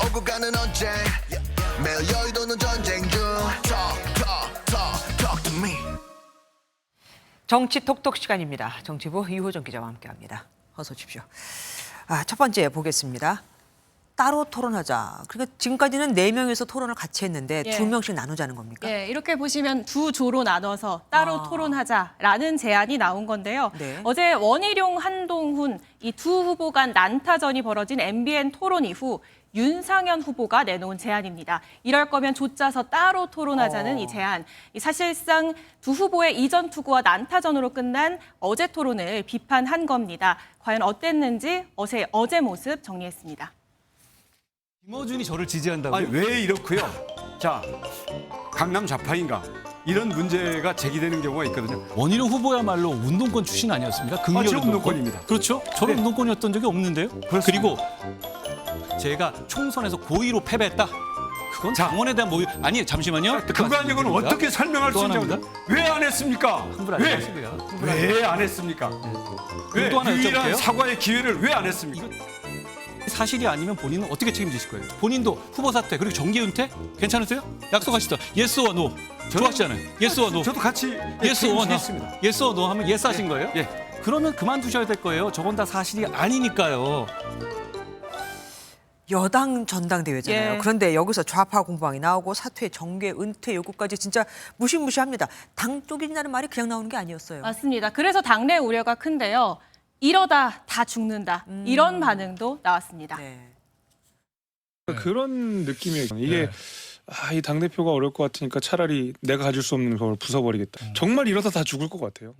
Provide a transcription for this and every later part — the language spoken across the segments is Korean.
오고 가는 언제 매일 여의도는 전쟁 중 Talk to me. 정치 톡톡 시간입니다. 정치부 이호정 기자와 함께합니다. 어서 오십시오. 첫 번째 보겠습니다. 따로 토론하자. 그러니까 지금까지는 4명이서 토론을 같이 했는데 2명씩 나누자는 겁니까? 예, 이렇게 보시면 두 조로 나눠서 따로 토론하자라는 제안이 나온 건데요. 네. 어제 원희룡, 한동훈 이 두 후보 간 난타전이 벌어진 MBN 토론 이후 윤상현 후보가 내놓은 제안입니다. 이럴 거면 좆짜서 따로 토론하자는 이 제안. 사실상 두 후보의 이전 투구와 난타전으로 끝난 어제 토론을 비판한 겁니다. 과연 어땠는지 어제 모습 정리했습니다. 김어준이 저를 지지한다고요? 아니 왜 이렇고요? 자, 강남 좌파인가? 이런 문제가 제기되는 경우가 있거든요. 원희룡 후보야말로 운동권 출신 아니었습니까? 저 운동권입니다. 그렇죠? 저는 네. 운동권이었던 적이 없는데요. 그리고 제가 총선에서 고의로 패배했다. 그건 당원에 대한 모의. 아니 잠시만요. 그 가지고는 어떻게 설명할 수 있냐고. 왜 안 했습니까? 흥분하지 왜? 마시고요. 왜 안 했습니까? 왜 또 하나 유일한 여쭤볼게요. 사과의 기회를 왜 안 했습니까? 사실이 아니면 본인은 어떻게 책임지실 거예요? 본인도 후보 사퇴 그리고 정계 은퇴 괜찮으세요? 약속하시죠. 예스 or no. 좋아하시잖아요. 예스 or no. 저도 같이 예스 or no. 했습니다. 예스 or no 하면 예스 하신 거예요? 예. 그러면 그만두셔야 될 거예요. 저건 다 사실이 아니니까요. 여당 전당대회잖아요. 예. 그런데 여기서 좌파 공방이 나오고 사퇴, 정계, 은퇴 요구까지 진짜 무시무시합니다. 당 쪽이라는 말이 그냥 나오는 게 아니었어요. 맞습니다. 그래서 당내 우려가 큰데요. 이러다 다 죽는다. 이런 반응도 나왔습니다. 네. 그런 느낌이에요. 이게 이 당대표가 어려울 것 같으니까 차라리 내가 가질 수 없는 걸 부숴버리겠다. 정말 이러다 다 죽을 것 같아요.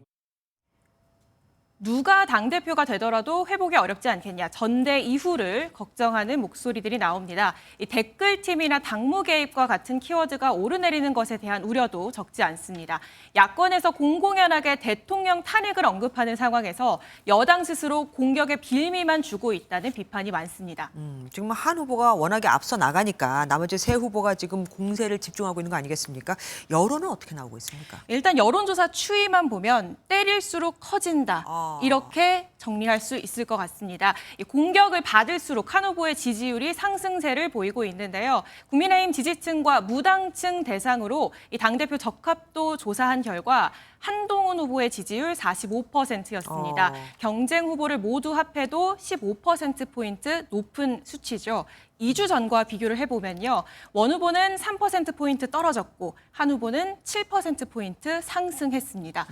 누가 당대표가 되더라도 회복이 어렵지 않겠냐. 전대 이후를 걱정하는 목소리들이 나옵니다. 이 댓글팀이나 당무 개입과 같은 키워드가 오르내리는 것에 대한 우려도 적지 않습니다. 야권에서 공공연하게 대통령 탄핵을 언급하는 상황에서 여당 스스로 공격의 빌미만 주고 있다는 비판이 많습니다. 지금 한 후보가 워낙에 앞서 나가니까 나머지 세 후보가 지금 공세를 집중하고 있는 거 아니겠습니까? 여론은 어떻게 나오고 있습니까? 일단 여론조사 추이만 보면 때릴수록 커진다. 이렇게 정리할 수 있을 것 같습니다. 이 공격을 받을수록 한 후보의 지지율이 상승세를 보이고 있는데요. 국민의힘 지지층과 무당층 대상으로 이 당대표 적합도 조사한 결과 한동훈 후보의 지지율 45%였습니다. 경쟁 후보를 모두 합해도 15%포인트 높은 수치죠. 2주 전과 비교를 해보면요. 원 후보는 3%포인트 떨어졌고 한 후보는 7%포인트 상승했습니다.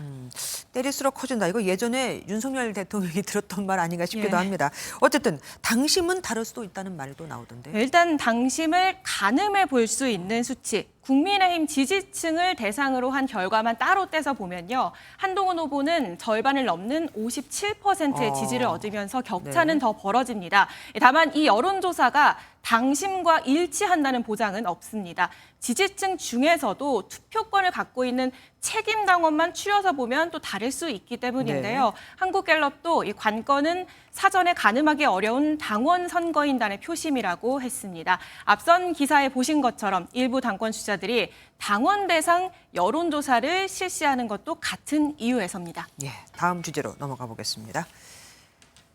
때릴수록 커진다. 이거 예전에 윤석열 대통령이 들었던 말 아닌가 싶기도 합니다. 어쨌든 당심은 다를 수도 있다는 말도 나오던데. 일단 당심을 가늠해 볼 수 있는 수치. 국민의힘 지지층을 대상으로 한 결과만 따로 떼서 보면요. 한동훈 후보는 절반을 넘는 57%의 지지를 얻으면서 격차는 더 벌어집니다. 다만 이 여론조사가 당심과 일치한다는 보장은 없습니다. 지지층 중에서도 투표권을 갖고 있는 책임당원만 추려서 보면 또 다를 수 있기 때문인데요. 한국갤럽도 이 관건은 사전에 가늠하기 어려운 당원 선거인단의 표심이라고 했습니다. 앞선 기사에 보신 것처럼 일부 당권 주자들이 당원 대상 여론조사를 실시하는 것도 같은 이유에서입니다. 예, 다음 주제로 넘어가 보겠습니다.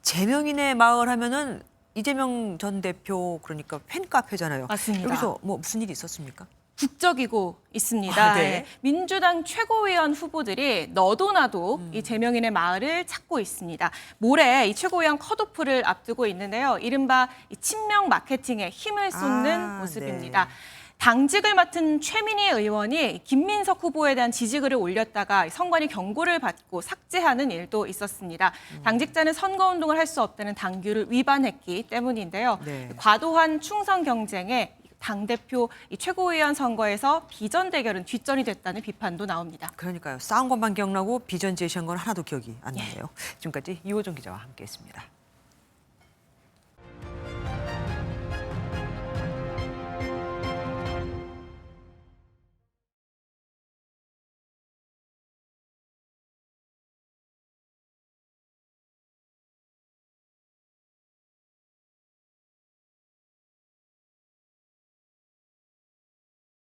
제명인의 마을 하면은 이재명 전 대표 그러니까 팬카페잖아요. 맞습니다. 여기서 뭐 무슨 일이 있었습니까? 국적이고 있습니다. 네. 예. 민주당 최고위원 후보들이 너도 나도 이 제명인의 마을을 찾고 있습니다. 모레 이 최고위원 컷오프를 앞두고 있는데요. 이른바 이 친명 마케팅에 힘을 쏟는 모습입니다. 네. 당직을 맡은 최민희 의원이 김민석 후보에 대한 지지글을 올렸다가 선관위 경고를 받고 삭제하는 일도 있었습니다. 당직자는 선거운동을 할 수 없다는 당규를 위반했기 때문인데요. 네. 과도한 충성 경쟁에 당대표 이 최고위원 선거에서 비전 대결은 뒷전이 됐다는 비판도 나옵니다. 그러니까요. 싸운 것만 기억나고 비전 제시한 건 하나도 기억이 안 나네요. 지금까지 이호정 기자와 함께했습니다.